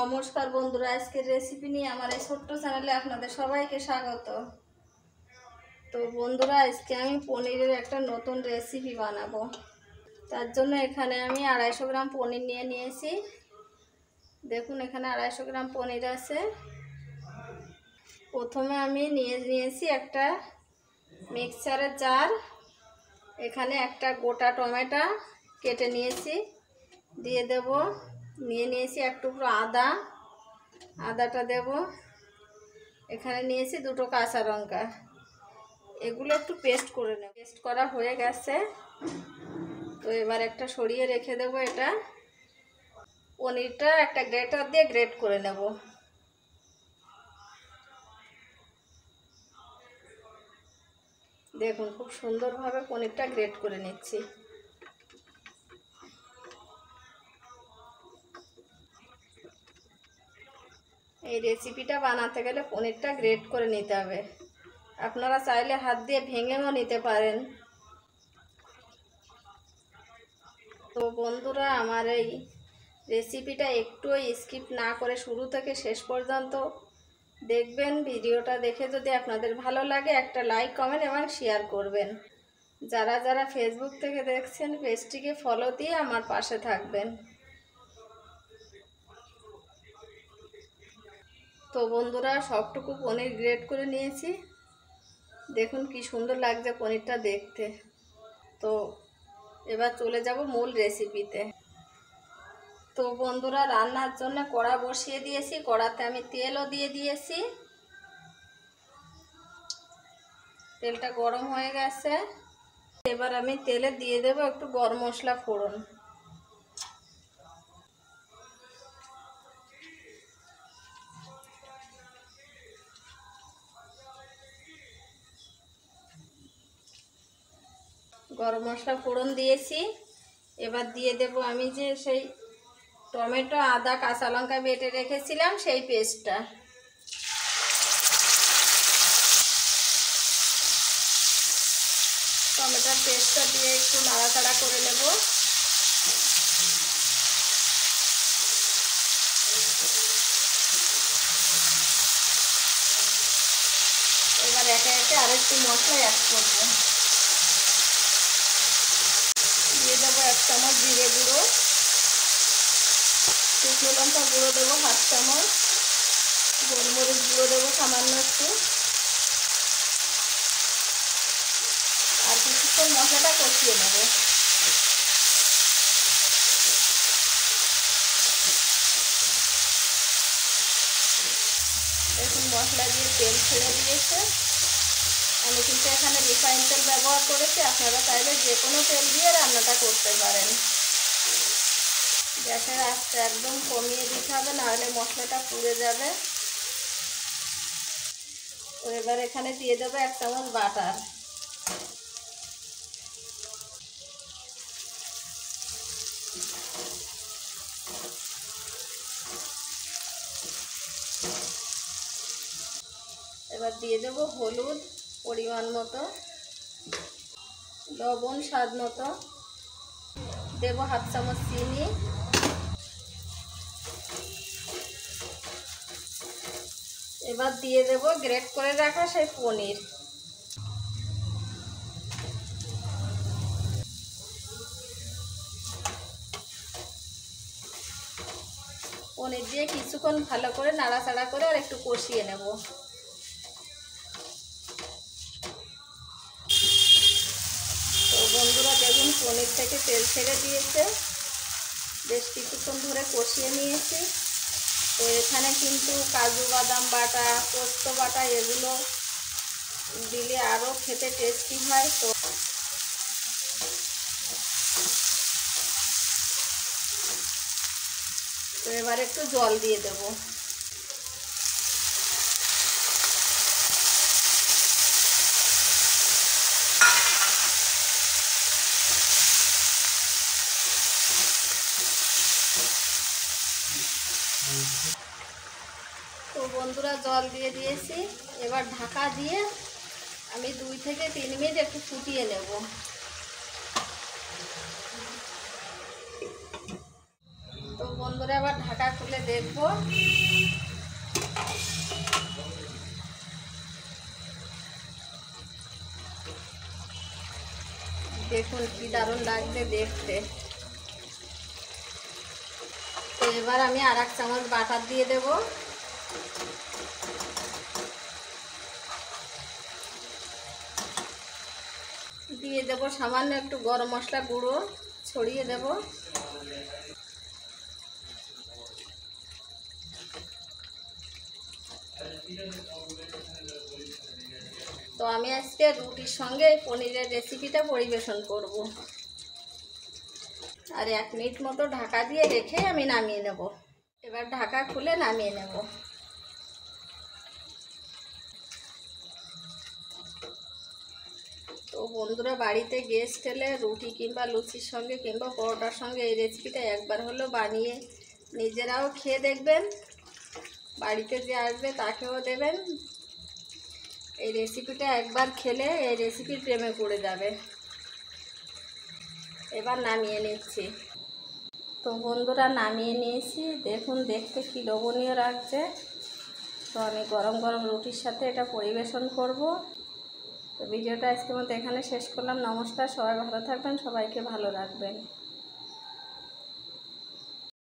নমস্কার বন্ধুরা, আজকের রেসিপি নিয়ে আমার এই ছোট্ট চ্যানেলে আপনাদের সবাইকে স্বাগত। তো বন্ধুরা, আজকে আমি পনিরের একটা নতুন রেসিপি বানাবো। তার জন্য এখানে আমি 250 গ্রাম পনির নিয়ে নিয়েছি। দেখুন, এখানে 250 গ্রাম পনির আছে। প্রথমে আমি নিয়েছি একটা মিক্সচারের জার। এখানে একটা গোটা টমেটো কেটে নিয়েছি, দিয়ে দেব। নিয়েছি এক টুকরো আদাটা দেব। এখানে নিয়েছি 2টো কাঁচা লঙ্কা। এগুলো একটু পেস্ট করে নেব। পেস্ট করা হয়ে গেছে, তো এবার একটা সরিয়ে রেখে দেব। এটা পনিরটা একটা গ্রেটার দিয়ে গ্রেট করে নেব। দেখুন, খুব সুন্দরভাবে পনিরটা গ্রেট করে নিচ্ছি। এই রেসিপিটা বানাতে গেলে পনিরটা গ্রেট করে নিতে হবে। আপনারা চাইলে হাত দিয়ে ভেঙেও নিতে পারেন। তো বন্ধুরা, আমার এই রেসিপিটা একটু স্কিপ না করে শুরু থেকে শেষ পর্যন্ত দেখবেন। ভিডিওটা দেখে যদি আপনাদের ভালো লাগে, একটা লাইক, কমেন্ট এবং শেয়ার করবেন। যারা যারা ফেসবুক থেকে দেখছেন, পেজটিকে ফলো দিয়ে আমার পাশে থাকবেন। তো বন্ধুরা, সবটুকু পনির গ্রেট করে নিয়েছি। দেখুন কি সুন্দর লাগছে পনিরটা দেখতে। তো এবার চলে যাব মূল রেসিপিতে। তো বন্ধুরা, রান্নার জন্য কড়া বসিয়ে দিয়েছি। কড়াতে আমি তেলও দিয়ে দিয়েছি। তেলটা গরম হয়ে গেছে। এবার আমি তেলে দিয়ে দেব একটু গরম মশলা ফোড়ন। গরম মশলা ফোড়ন দিয়েছি। এবার দিয়ে দেব আমি যে সেই টমেটো, আদা, কাঁচা লঙ্কা বেটে রেখেছিলাম সেই পেস্টটা। টমেটোর পেস্টটা দিয়ে একটু নাড়াচাড়া করে নেব। এবার একে একে আরেকটু মশলা অ্যাড করব। দিয়ে দেবো 1 চামচ জিরে গুঁড়ো, শুকনো লঙ্কা গুঁড়ো দেবো 1/2 চামচ, গোলমরিচ গুঁড়ো দেবো সামান্য একটু। আর কিছুক্ষণ মশলাটা কষিয়ে নেব। দেখুন, মশলা দিয়ে তেল ছেড়ে দিয়েছে। আমি কিন্তু এখানে রিফাইন তেল ব্যবহার করেছি। আপনারা চাইলে যে কোনো তেল দিয়ে রান্নাটা করতে পারেন। গ্যাসের আঁচটা একদম কমিয়ে দিতে হবে, নাহলে মশলাটা পুড়ে যাবে। তো এবার এখানে দিয়ে দেবো 1 চামচ বাটার। এবার দিয়ে দেব হলুদ পরিমাণ মতো, লবণ স্বাদ মতো, দেব 1/2 চামচ চিনি। এবার দিয়ে দেব গ্রেট করে রাখা সেই পনির। পনির দিয়ে কিছুক্ষণ ভালো করে নাড়াচাড়া করে আর একটু কষিয়ে নেব। তো বন্ধুরা, দেখুন পনির থেকে তেল ছেড়ে দিয়েছে। বেশ কিছুক্ষণ ধরে কষিয়ে নিয়েছি। তো এখানে কিন্তু কাজু বাদাম বাটা, পোস্ত বাটা এগুলো দিলে আরও খেতে টেস্টি হয়। তো এবার একটু জল দিয়ে দেব। তো বন্ধুরা, জল দিয়ে দিয়েছি। এবার ঢাকা দিয়ে আমি 2 থেকে 3 মিনিট একটু ফুটিয়ে নেব। তো বন্ধুরা আবার ঢাকা খুলে দেখব। দেখুন কি দারুণ লাগছে দেখতে। তো এবার আমি আর 1 চামচ বাটার দিয়ে দেব। দিয়ে দেব সামান্য একটু গরম মশলা গুঁড়ো ছড়িয়ে দেব। তো আমি আজকে রুটির সঙ্গে পনিরের রেসিপিটা পরিবেশন করব। আর 1 মিনিট মতো ঢাকা দিয়ে রেখে আমি নামিয়ে নেব। এবার ঢাকা খুলে নামিয়ে নেব। তো বন্ধুরা বাড়িতে গেস্ট এলে রুটি কিংবা লুচির সঙ্গে কিংবা পরোটার সঙ্গে এই রেসিপিটা একবার হলেও বানিয়ে নিজেরাও খেয়ে দেখবেন, বাড়িতে যে আসবে তাকেও দেবেন। এই রেসিপিটা একবার খেলে এই রেসিপির প্রেমে পড়ে যাবে। এবার নামিয়ে নিচ্ছি। তো বন্ধুরা নামিয়ে নিয়েছি, দেখুন দেখতে কি লোভনীয় লাগছে। তো আমি গরম গরম রুটির সাথে এটা পরিবেশন করব। তো ভিডিওটা আজকের মতো এখানে শেষ করলাম। নমস্কার, সবাই ভালো থাকবেন, সবাইকে ভালো রাখবেন।